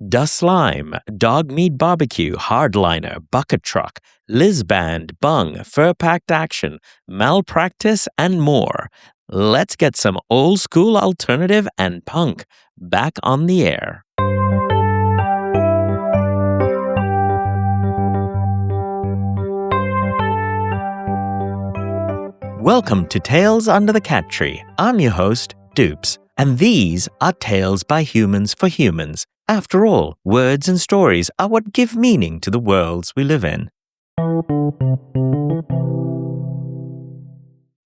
Dust Lime, Dog Meat Barbecue, Hardliner, Bucket Truck, Liz Band, Bung, Fur Packed Action, Malpractice, and more. Let's get some old school alternative and punk back on the air. Welcome to Tales Under the Cat Tree. I'm your host, Dups, and these are tales by humans for humans. After all, words and stories are what give meaning to the worlds we live in.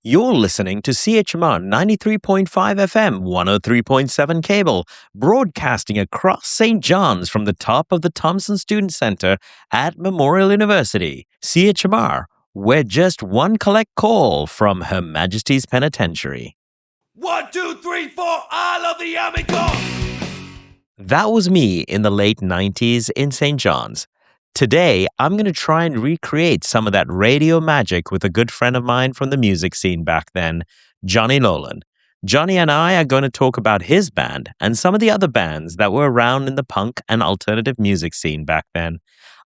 You're listening to CHMR 93.5 FM, 103.7 cable, broadcasting across St. John's from the top of the Thompson Student Center at Memorial University. CHMR, where just one collect call from Her Majesty's Penitentiary. 1, 2, 3, 4, I love the Amigo! That was me in the late 90s in St. John's. Today, I'm going to try and recreate some of that radio magic with a good friend of mine from the music scene back then, Johnny Nolan. Johnny and I are going to talk about his band and some of the other bands that were around in the punk and alternative music scene back then.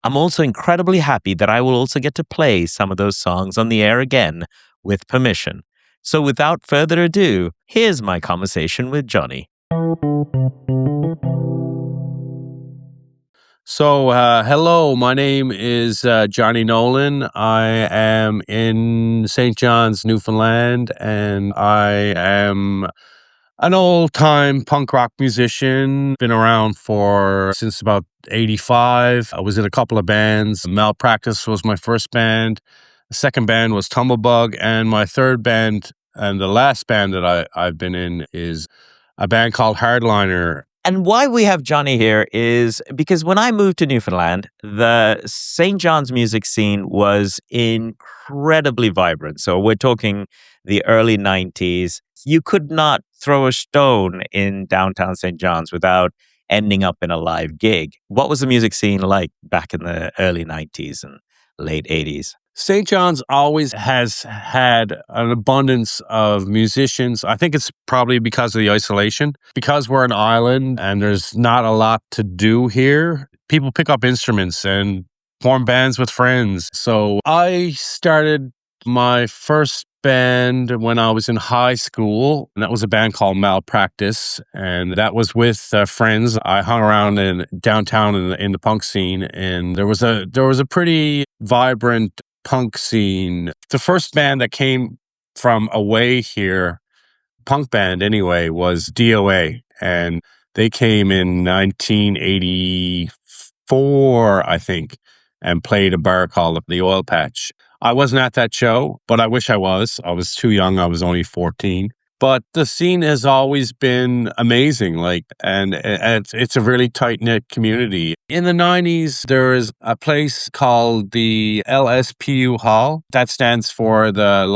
I'm also incredibly happy that I will also get to play some of those songs on the air again with permission. So without further ado, here's my conversation with Johnny. So, hello, my name is Johnny Nolan. I am in St. John's, Newfoundland, and I am an old-time punk rock musician. Been around since about 85. I was in a couple of bands. Malpractice was my first band. The second band was Tumblebug, and my third band and the last band that I've been in is a band called Hardliner. And why we have Johnny here is because when I moved to Newfoundland, the St. John's music scene was incredibly vibrant. So we're talking the early 90s. You could not throw a stone in downtown St. John's without ending up in a live gig. What was the music scene like back in the early 90s and late 80s? St. John's always has had an abundance of musicians. I think it's probably because of the isolation. Because we're an island and there's not a lot to do here, people pick up instruments and form bands with friends. So I started my first band when I was in high school, and that was a band called Malpractice, and that was with friends. I hung around in downtown in the punk scene, and there was a pretty vibrant punk scene. The first band that came from away here, punk band anyway, was DOA, and they came in 1984, I think, and played a bar called the Oil Patch. I wasn't at that show, but I wish I was. I was too young. I was only 14. But the scene has always been amazing, and it's a really tight-knit community. In the 90s, there is a place called the LSPU Hall. That stands for the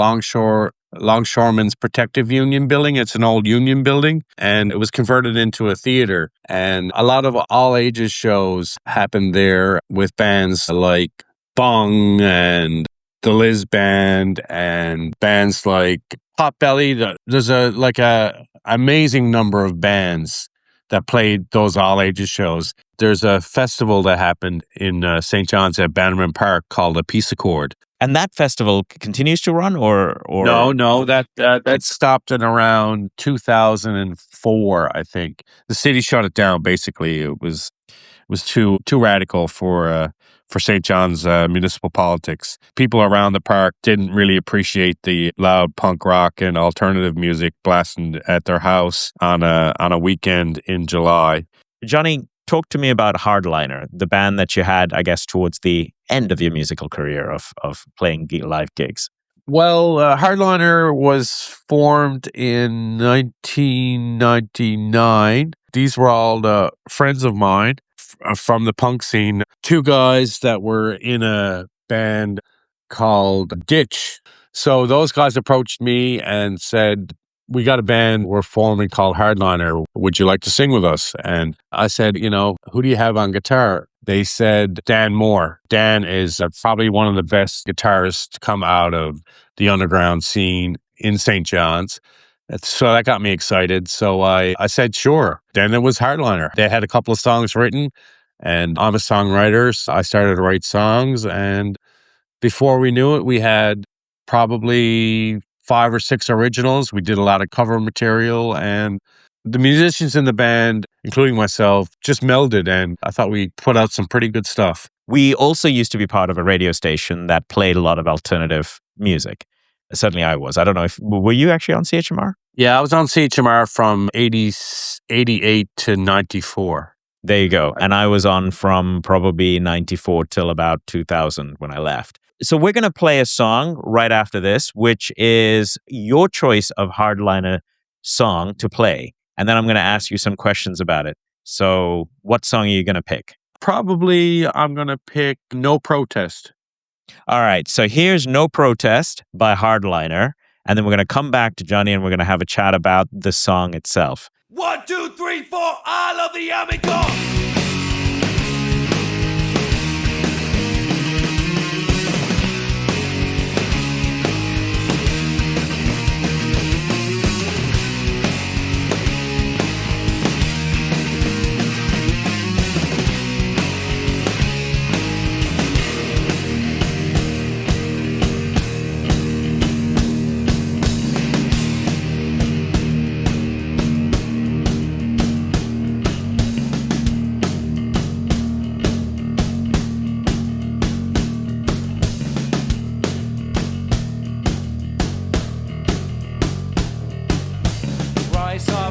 Longshoremen's Protective Union Building. It's an old union building, and it was converted into a theater. And a lot of all-ages shows happened there with bands like Bung and the Liz Band and bands like Potbelly. There's a amazing number of bands that played those all ages shows. There's a festival that happened in St. John's at Bannerman Park called the Peace A-chord. And that festival continues to run, or No, that stopped in around 2004, I think. The city shut it down. Basically, it was too radical for St. John's municipal politics. People around the park didn't really appreciate the loud punk rock and alternative music blasting at their house on a weekend in July. Johnny, talk to me about Hardliner, the band that you had, I guess, towards the end of your musical career of playing live gigs. Well, Hardliner was formed in 1999. These were all friends of mine from the punk scene. Two guys that were in a band called Ditch. So those guys approached me and said, "We got a band we're forming called Hardliner. Would you like to sing with us?" And I said, "Who do you have on guitar?" They said, Dan Moore. Dan is probably one of the best guitarists to come out of the underground scene in St. John's. So that got me excited. So I said, sure. Then it was Hardliner. They had a couple of songs written, and I'm a songwriter. So I started to write songs. And before we knew it, we had probably 5 or 6 originals. We did a lot of cover material, and the musicians in the band, including myself, just melded. And I thought we put out some pretty good stuff. We also used to be part of a radio station that played a lot of alternative music. Certainly I was. I don't know if, were you actually on CHMR? Yeah, I was on CHMR from 88 to 94. There you go. And I was on from probably 94 till about 2000 when I left. So we're going to play a song right after this, which is your choice of Hardliner song to play. And then I'm going to ask you some questions about it. So what song are you going to pick? Probably I'm going to pick No Protest. All right. So here's No Protest by Hardliner. And then we're going to come back to Johnny and we're going to have a chat about the song itself. 1, 2, 3, 4, I love the Army Corps.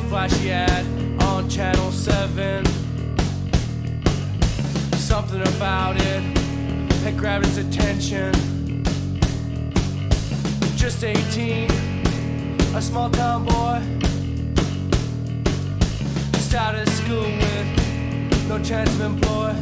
Flashy ad on Channel 7. Something about it had grabbed his attention. Just 18, a small town boy, just out of school with no chance of employ.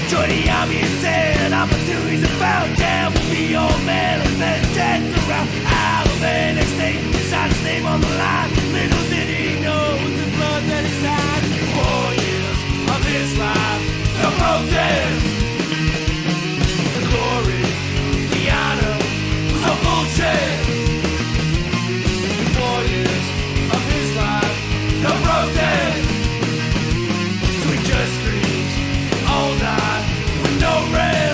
Join the army and said opportunities abound. Down with the old man and then death around. Out of the next day, signed his name on the line. Little did he know it was the blood that he signed. 4 years of his life, the protest, the glory, the honor was all bullshit. 4 years of his life, the protest. So he just screams all night with no rest.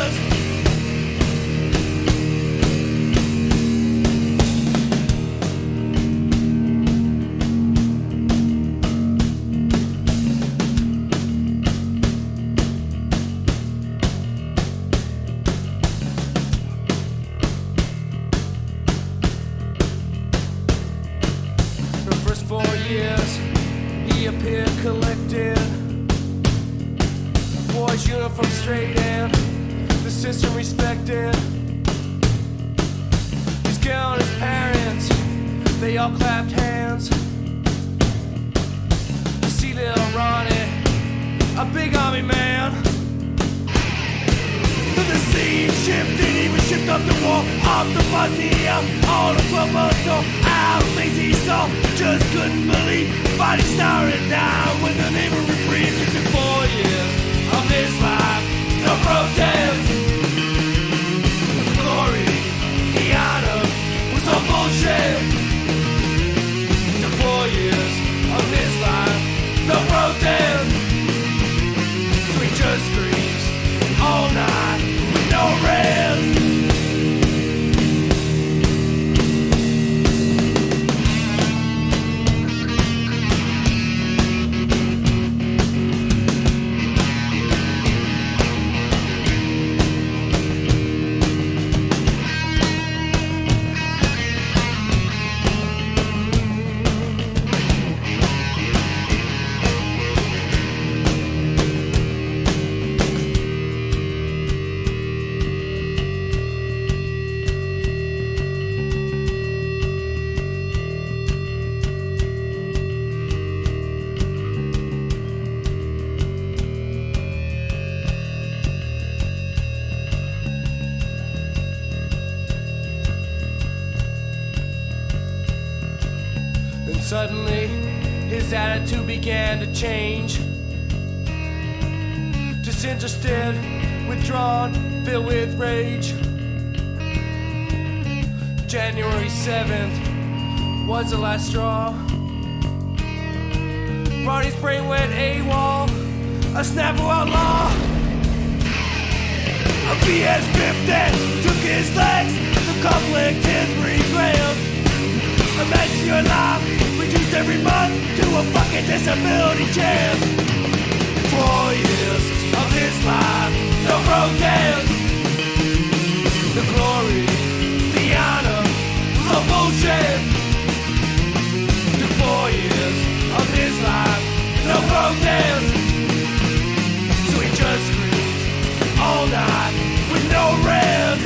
Collected, boys uniform straight in, the system respected. His girl and his parents, they all clapped hands. See little Ronnie, a big army man. To the scene shifted, he was shipped off the war, off the museum, all the football store, out things he saw, just couldn't believe. Body started down when the neighborhood breathed. It took 4 years of his life, no protest. The glory, the honor was all bullshit. It took 4 years of his life, no protest. So he just screams all night with no rest. Suddenly, his attitude began to change. Disinterested, withdrawn, filled with rage. January 7th, was the last straw. Ronnie's brain went AWOL, a Snapple outlaw. A BS-15 took his legs to conflict his regret. Imagine your life reduced every month to a fucking disability check. 4 years of his life, no protest. The glory, the honor, was all bullshit. Took 4 years of his life, no protest. So he just screams all night with no rest.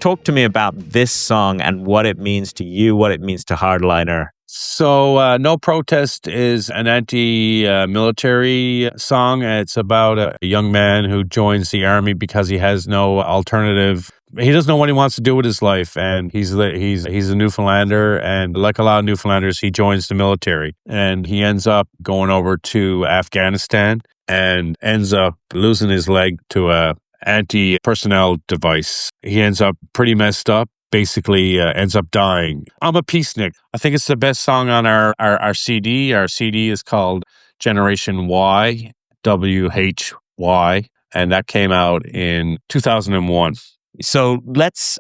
Talk to me about this song and what it means to you, what it means to Hardliner. So, No Protest is an anti-military song. It's about a young man who joins the army because he has no alternative. He doesn't know what he wants to do with his life, and he's a Newfoundlander, and like a lot of Newfoundlanders, he joins the military, and he ends up going over to Afghanistan and ends up losing his leg to a anti-personnel device. He ends up pretty messed up. Basically ends up dying. I'm a peacenik. I think it's the best song on our CD. Our CD is called Generation Y, WHY, and that came out in 2001. So let's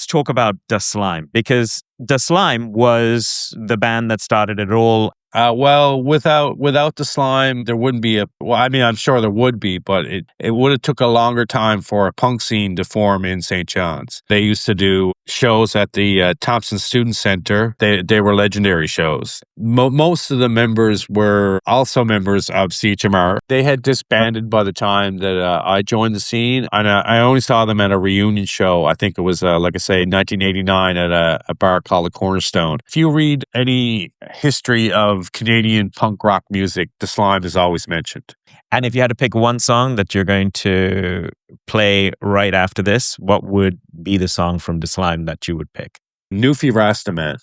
talk about Da Slime, because Da Slime was the band that started it all. Well, without the slime, there wouldn't be I'm sure there would be, but it would have took a longer time for a punk scene to form in St. John's. They used to do shows at the Thompson Student Center. They were legendary shows. Most of the members were also members of CHMR. They had disbanded by the time that I joined the scene, and I only saw them at a reunion show. I think it was, like I say, 1989 at a bar called the Cornerstone. If you read any history of Canadian punk rock music, The Slime is always mentioned. And if you had to pick one song that you're going to play right after this, what would be the song from Da Slime that you would pick? Newfie Rastaman.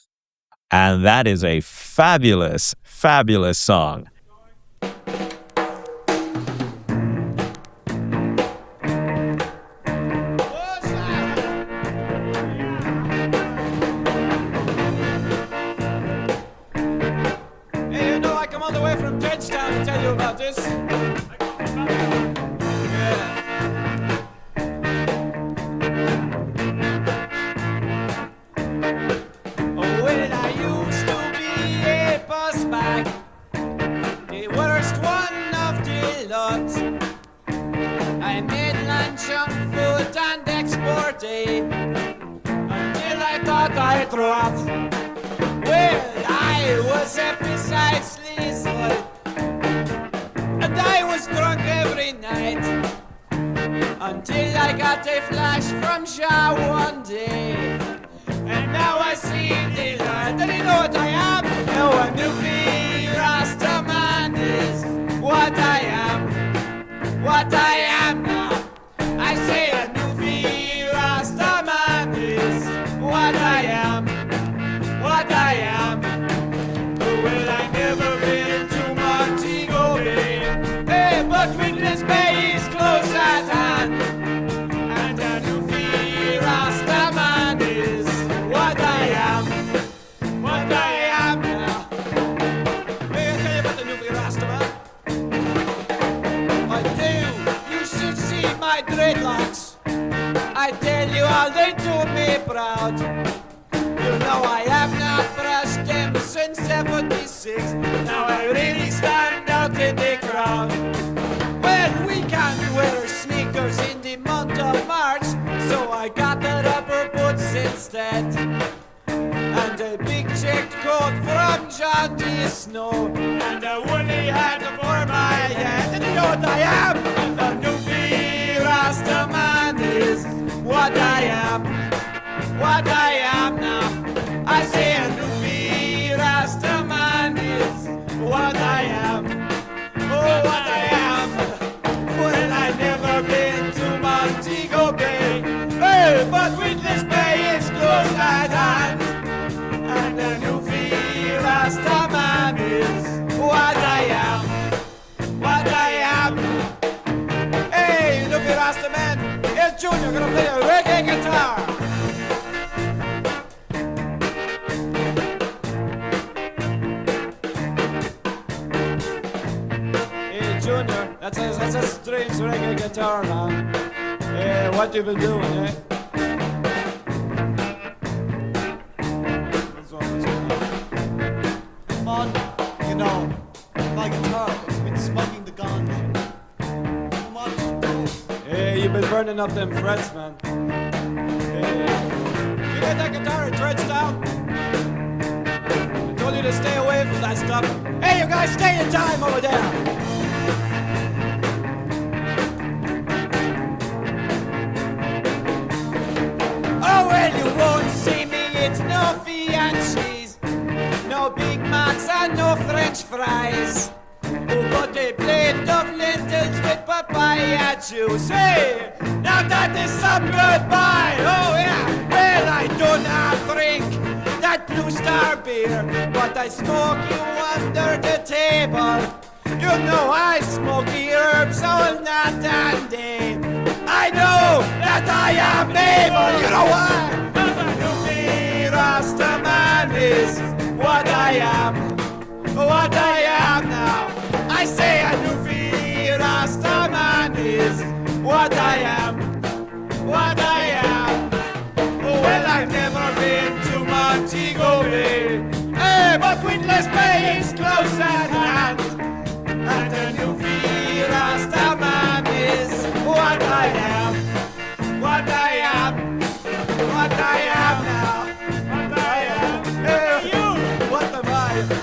And that is a fabulous, fabulous song. What I am now, I say a newfie you're gonna play a reggae guitar. Hey, Junior, that's a strange reggae guitar, man. Hey, what you been doing, eh? Come on, you know, my guitar, it's been smoking the ganja. Too much. Hey, you've been burning up them frets, man. Hey, you get that guitar and treads down? I told you to stay away from that stuff. Hey, you guys, stay in time over there. Oh, well, you won't see me, it's no fiancés, no Big Macs and no French fries. Oh, but they plate of lentils with papaya juice. Hey, now that is some goodbye. Oh, yeah, well, I do not drink that Blue Star beer, but I smoke you under the table. You know I smoke the herbs all night and day. I know that I am able. You know why? 'Cause a newbie Rasta man is what I am. What I am now. I say a newbie Rasta man is what I am. What I am. Oh, well, I've never been to Montego Bay. Hey, but Windless Bay is close at hand. And a newbie Rasta man is what I am. What I am. What I am now. What I am. Hey, you. What am I?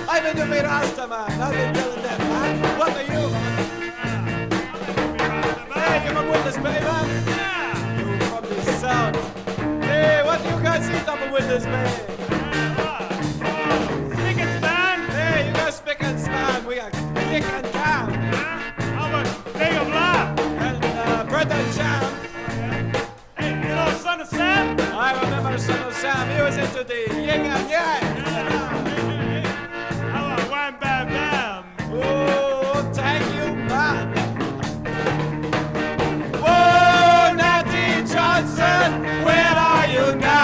I'm a newbie Rasta man. I've been telling them, man. What are you, man? Hey, you're from Windless Bay, man? Yeah. You from the south. Hey, what do you guys eat up in Windless Bay? Spick and span. Hey, you guys spick and span. We got pick and jam. How about steak of lard? And bread and jam. Hey, you know Son of Sam? I remember Son of Sam. He was into the yin and yang. How about wham bam bam? Oh, thank you, man. Whoa, Natty Johnson, where are you now?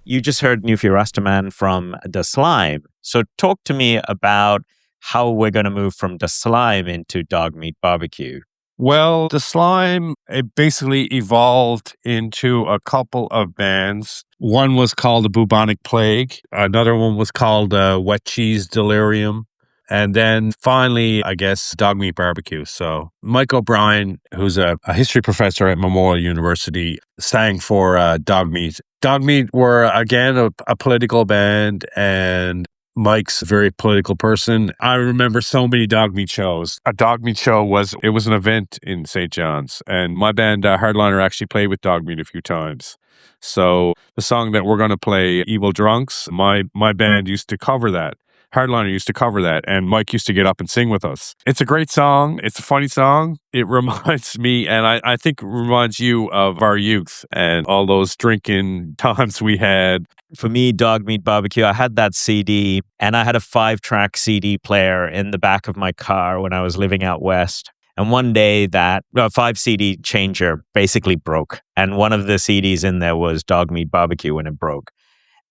You just heard Newfie Rastaman from The Slime. So talk to me about how we're going to move from The Slime into Dog Meat Barbecue. Well, the Slime, it basically evolved into a couple of bands. One was called the Bubonic Plague. Another one was called Wet Cheese Delirium. And then finally, I guess, Dog Meat Barbecue. So Mike O'Brien, who's a history professor at Memorial University, sang for Dog Meat. Dog Meat were, again, a political band, and Mike's a very political person. I remember so many Dog Meat shows. A Dog Meat show was an event in St. John's, and my band, Hardliner, actually played with Dog Meat a few times. So the song that we're going to play, Evil Drunks, my band used to cover that. Hardliner used to cover that, and Mike used to get up and sing with us. It's a great song. It's a funny song. It reminds me, and I think reminds you of our youth and all those drinking times we had. For me, Dog Meat Barbecue, I had that CD, and I had a 5-track CD player in the back of my car when I was living out west. And one day that 5 CD changer basically broke. And one of the CDs in there was Dog Meat Barbecue when it broke.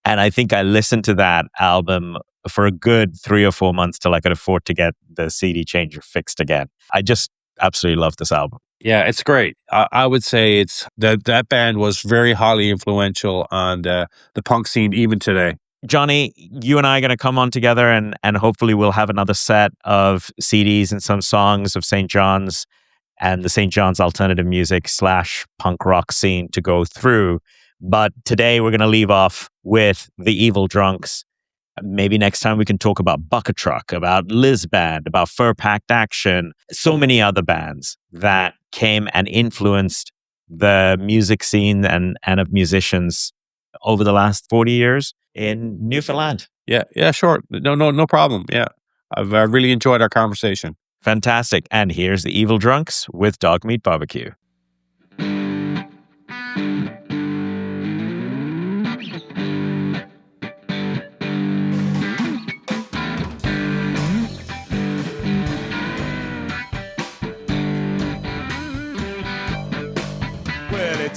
And I think I listened to that album for a good 3 or 4 months till I could afford to get the CD changer fixed again. I just absolutely love this album. Yeah, it's great. I would say it's that band was very highly influential on the punk scene even today. Johnny, you and I are going to come on together and hopefully we'll have another set of CDs and some songs of St. John's and the St. John's alternative music / punk rock scene to go through. But today we're going to leave off with the Evil Drunks. Maybe next time we can talk about Bucket Truck, about Liz Band, about Fur Packed Action, so many other bands that came and influenced the music scene and of musicians over the last 40 years in Newfoundland. Yeah, sure. No problem. Yeah, I've really enjoyed our conversation. Fantastic. And here's the Evil Drunks with Dog Meat Barbecue.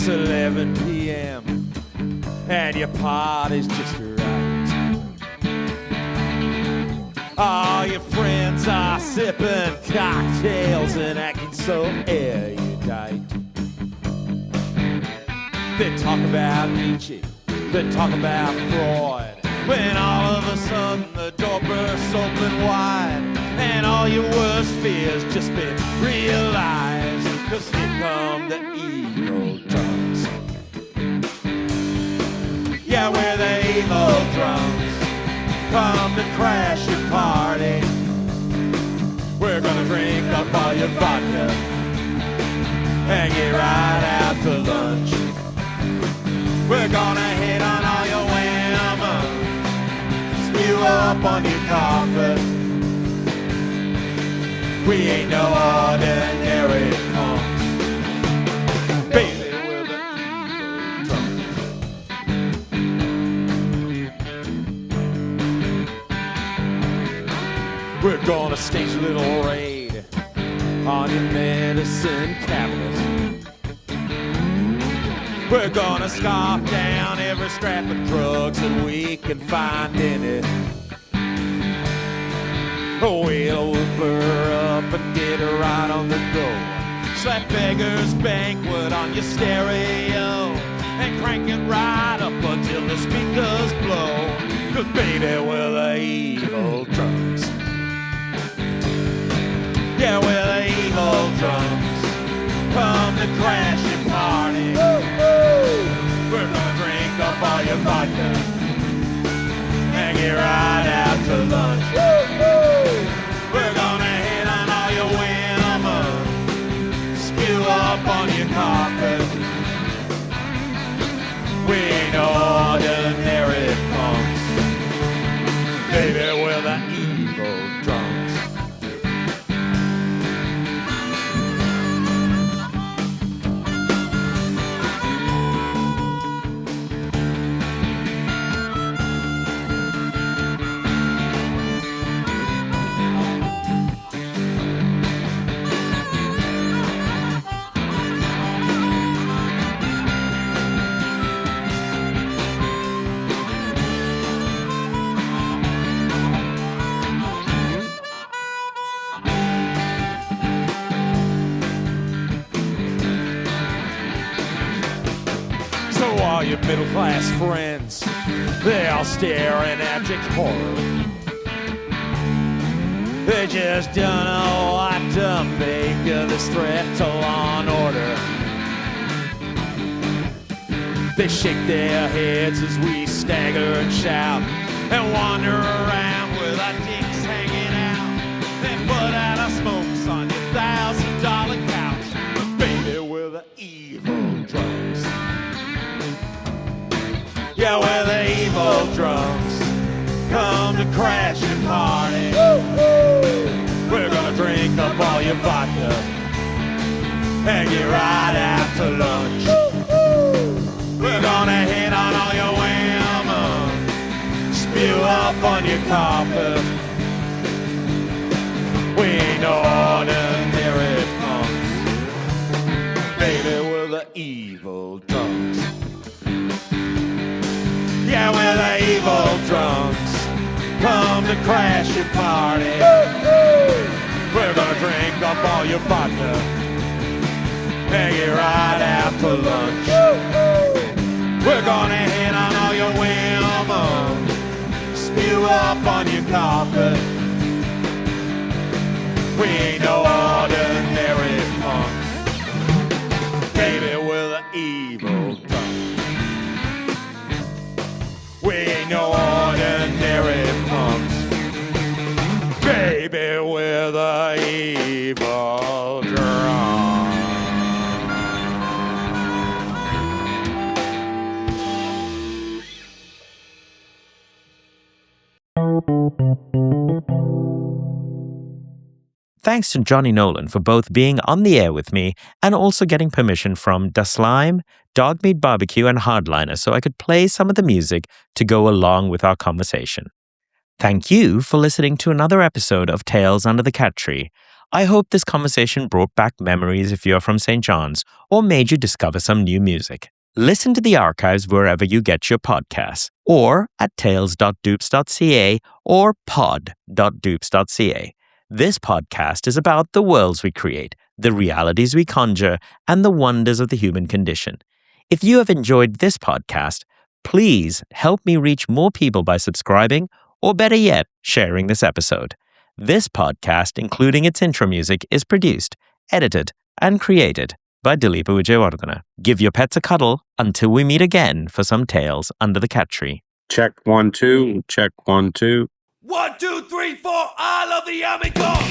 It's 11 p.m. and your party's just right. All your friends are sipping cocktails and acting so erudite. They talk about Nietzsche, they talk about Freud, when all of a sudden the door bursts open wide and all your worst fears just been realized. 'Cause here come the evil drums. Yeah, we're the evil drums, come to crash your party. We're gonna drink up all your vodka and get right out to lunch. We're gonna hit on all your women, spew up on your carpet. We ain't no ordinary punks. Baby, we're the evil drums. We're gonna stage a little raid on your medicine cabinet. We're gonna scarf down every scrap of drugs that we can find in it. We'll whoop her up and get her right on the go. Slap Beggar's Banquet on your stereo and crank it right up until the speakers blow. 'Cause baby, we're the evil drums. Yeah, we're the evil drums, come to crash your party. We're gonna drink up all your vodka and get right out to lunch. We're gonna hit on all your women, spew up on your carpet. We ain't no ordinary punks. Baby, we're the evil drums. All your middle-class friends, they all stare in abject horror. They just don't know what to make of this threat to law and order. They shake their heads as we stagger and shout and wander around with our dicks hanging out. They put out our smokes on your $1,000 couch. But baby, we're the evil drums. Yeah, we're the evil drums, come to crash your party. We're gonna drink up all your vodka and get right out to lunch. We're gonna hit on all your women, spew up on your carpet. We ain't no ordinary punks. Baby, we're the evil drums. Yeah, we're the evil drums, come to crash your party. We're gonna drink up all your vodka and get right out to lunch. We're gonna hit on all your women, spew up on your carpet. We ain't no ordinary punks. Baby, we're the evil drums. We ain't no ordinary punks. Baby, we're the evil drums. Thanks to Johnny Nolan for both being on the air with me and also getting permission from Da Slime, Dog Meat Barbecue, and Hardliner so I could play some of the music to go along with our conversation. Thank you for listening to another episode of Tales Under the Cat Tree. I hope this conversation brought back memories if you're from St. John's or made you discover some new music. Listen to the archives wherever you get your podcasts, or at tales.dupes.ca or pod.dupes.ca. This podcast is about the worlds we create, the realities we conjure, and the wonders of the human condition. If you have enjoyed this podcast, please help me reach more people by subscribing, or better yet, sharing this episode. This podcast, including its intro music, is produced, edited, and created by Dileepa Vijayawardena. Give your pets a cuddle until we meet again for some tales under the cat tree. Check 1, 2, check 1, 2. 1, 2, 3, 4, I love the Army Corps.